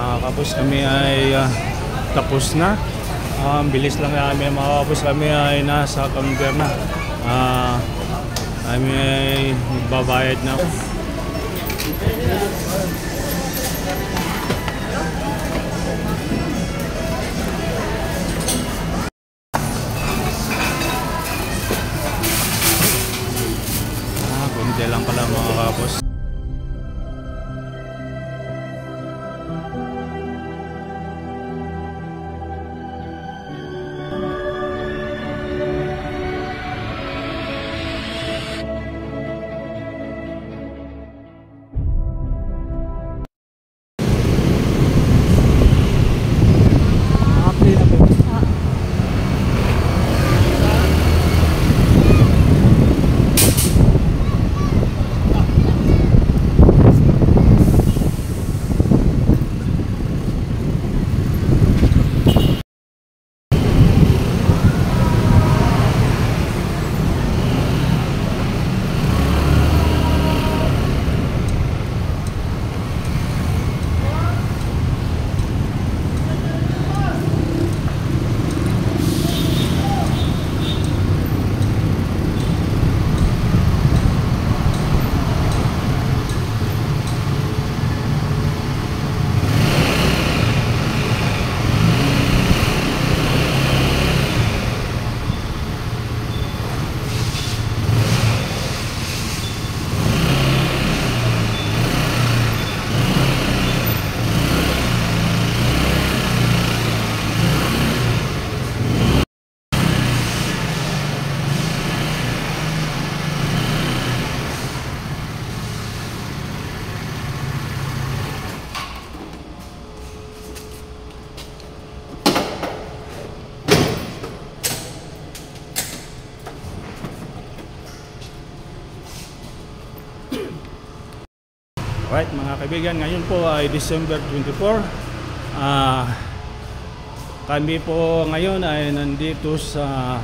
mga kapos, kami ay tapos na. Bilis lang namin mga kapos, kami ay nasa counter na. Kami ay magbabayad na. Kunti lang pala mga kapos. Right mga kaibigan, ngayon po ay December 24. Kami po ngayon ay nandito sa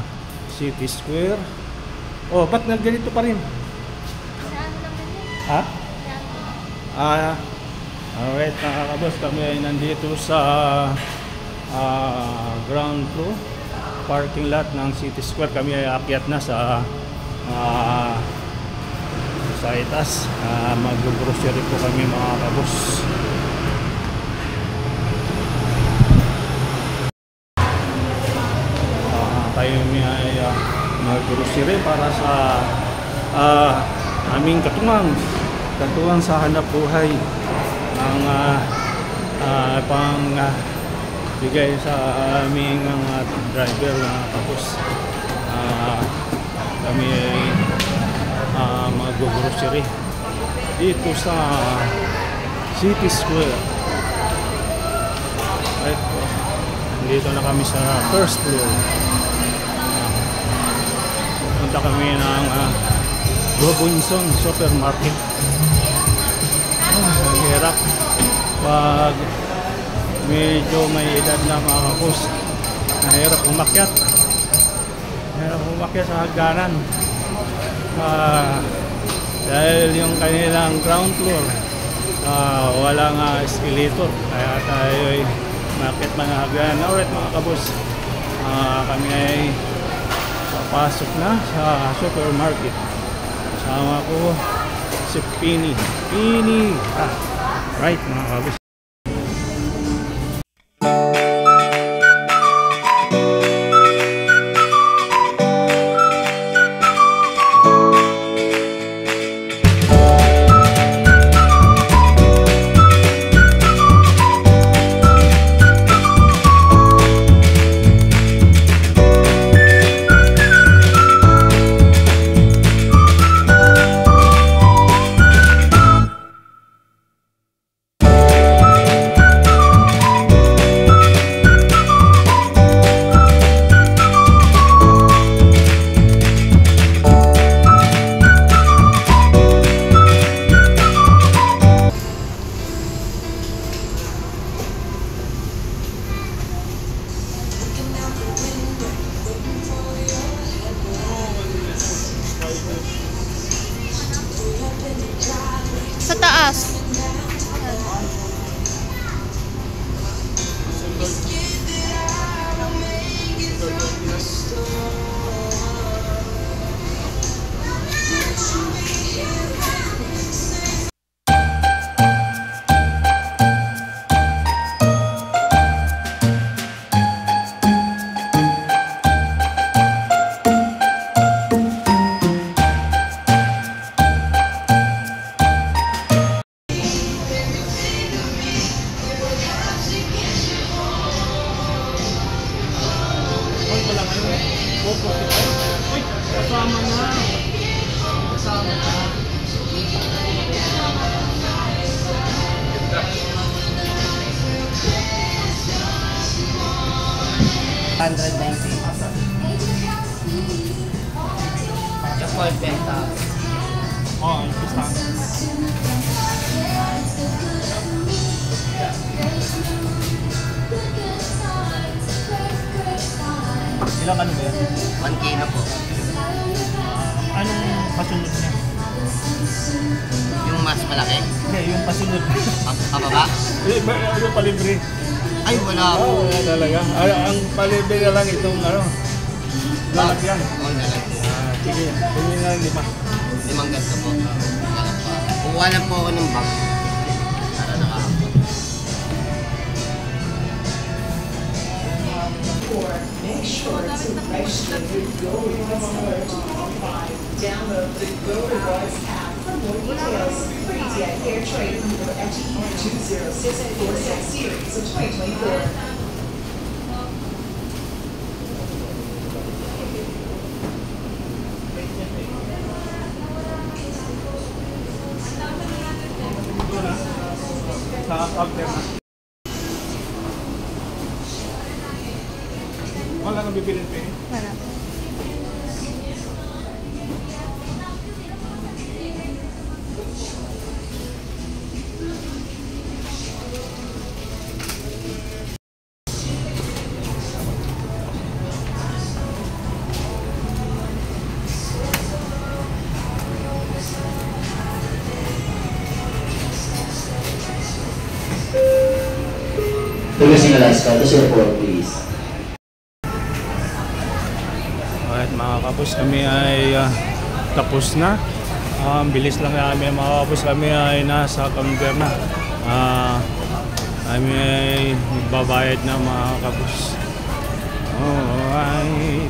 City Square. Oh, ba't nagganito pa rin? Ha? Alright mga kabos, kami ay nandito sa ground floor parking lot ng City Square. Kami ay aakyat na sa itas. Mag-grocery po kami mga kabos. Tayo ay mag-grocery para sa aming katuwang sa hanap buhay ng pang bigay sa aming driver mga kabos. Kami ay mag-grocery dito sa City Square. Right, dito na kami sa first floor. Punta kami ng Robinson Supermarket. Ang hirap pag medyo may edad na mga kapos. Mahirap umakyat. Mahirap umakyat sa hagdanan. Dahil yung kanilang ground floor walang escalator, kaya tayo ay market manahagyan. Alright mga kabos, kami ay papasok na sa supermarket. Kasama ko si Pini. Right mga kabos. 490. Yung full penta. Oo, yung pistahan. Ilang ano ba yan? 1K na po. Anong pasunod niya? Yung mas malaki. Hindi, yung pasunod. Pababa? Ano palibre? Ay, wala po. Wala talaga. Ang palibre na lang itong ano, lalagyan. Oo, lalagyan. Sige, tingin na 5. 5 ganito po. Kukuha lang po ako ng bag. Para nakakapot. Make sure to register your Go Rewards card. Download the Go Rewards app for more details. For ETI Fair Trade number FTE 20646 series of 2024. Sa counter na. Wala kang bibilin pa eh. Wala. Producing Alaska, to report please. Alright mga kapos, kami ay tapos na. Bilis lang namin mga kapos, kami ay nasa counter na. Kami ay magbabayad na mga kapos. Alright.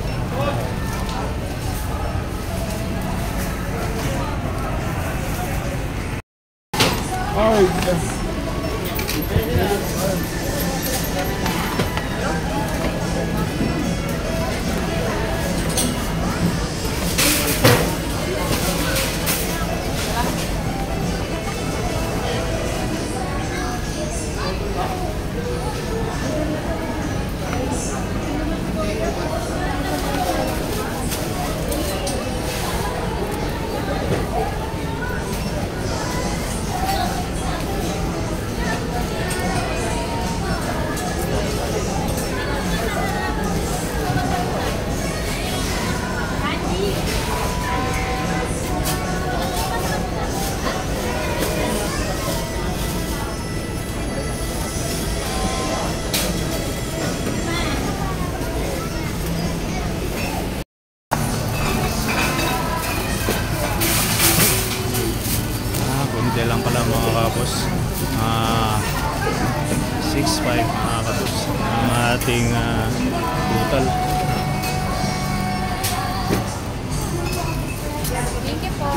Alright. Konti lang pala mga kapos. 6.5 mga kapos ang ating total. Thank you po.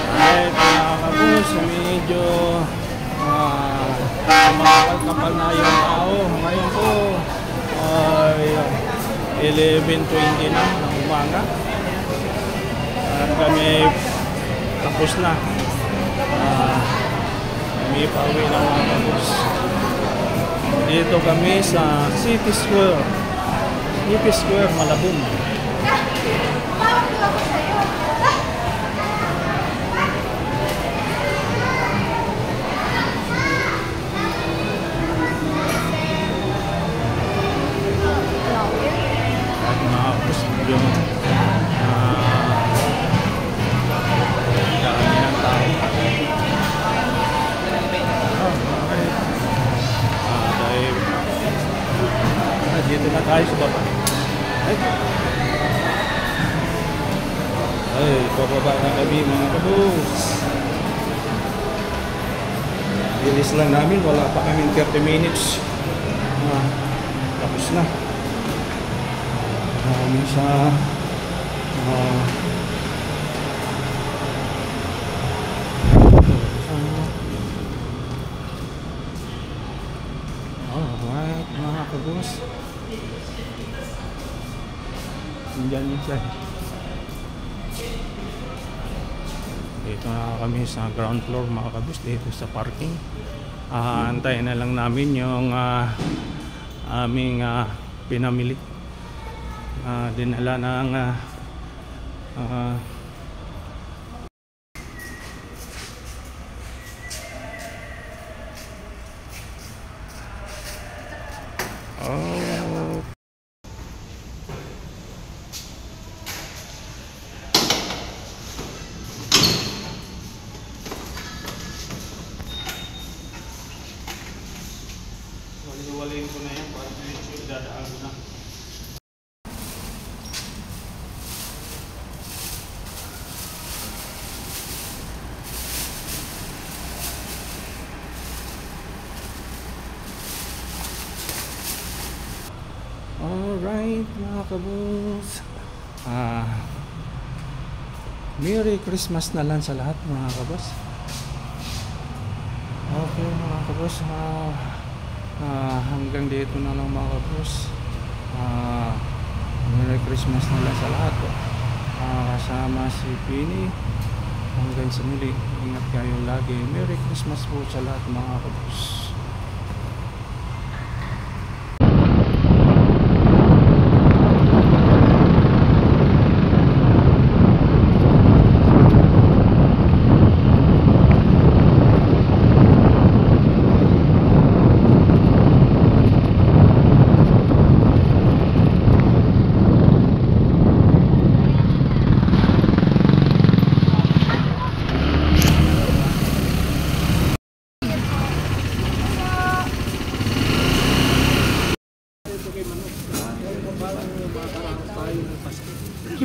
Alright mga kapos, medyo kapal na yung tao. Ngayon po ay 11:20 na ng umaga. At kami tapos na. Kami pauwi na mga kapos. Dito kami sa City Square. City Square, Malabon. At mga kapos yung dami ng tao. Dahil dito na tayo sa baba. Ay, bababa na kami mga kabus. Bilis lang namin, wala pa kami 30 minutes. Tapos na. Kami sa alright mga kabus. Nandiyan yun siya. Dito na kami sa ground floor mga kabus, dito sa parking. Antayin na lang namin yung aming pinamili. Dinala ng oh. Wali-waliin ko na yan para medyo dadaan ko na. Alright mga kabus, Merry Christmas na lang sa lahat mga kabus. Okay mga kabus, hanggang dito na lang mga kabus. Merry Christmas na lang sa lahat. Kasama si Pini. Hanggang sa muli, ingat kayo lagi. Merry Christmas po sa lahat mga kabus.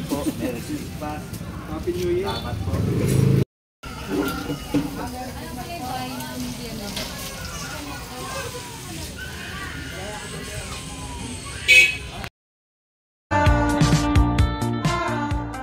Po, Merry Christmas. Happy New Year. Salamat po.